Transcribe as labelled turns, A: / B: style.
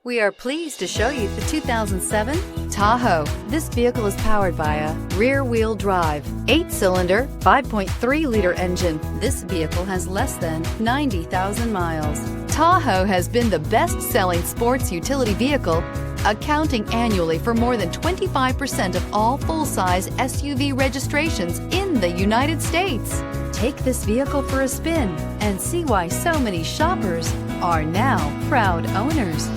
A: We are pleased to show you the 2007 Tahoe. This vehicle is powered by a rear-wheel drive, 8-cylinder, 5.3-liter engine. This vehicle has less than 90,000 miles. Tahoe has been the best-selling sports utility vehicle, accounting annually for more than 25% of all full-size SUV registrations in the United States. Take this vehicle for a spin and see why so many shoppers are now proud owners.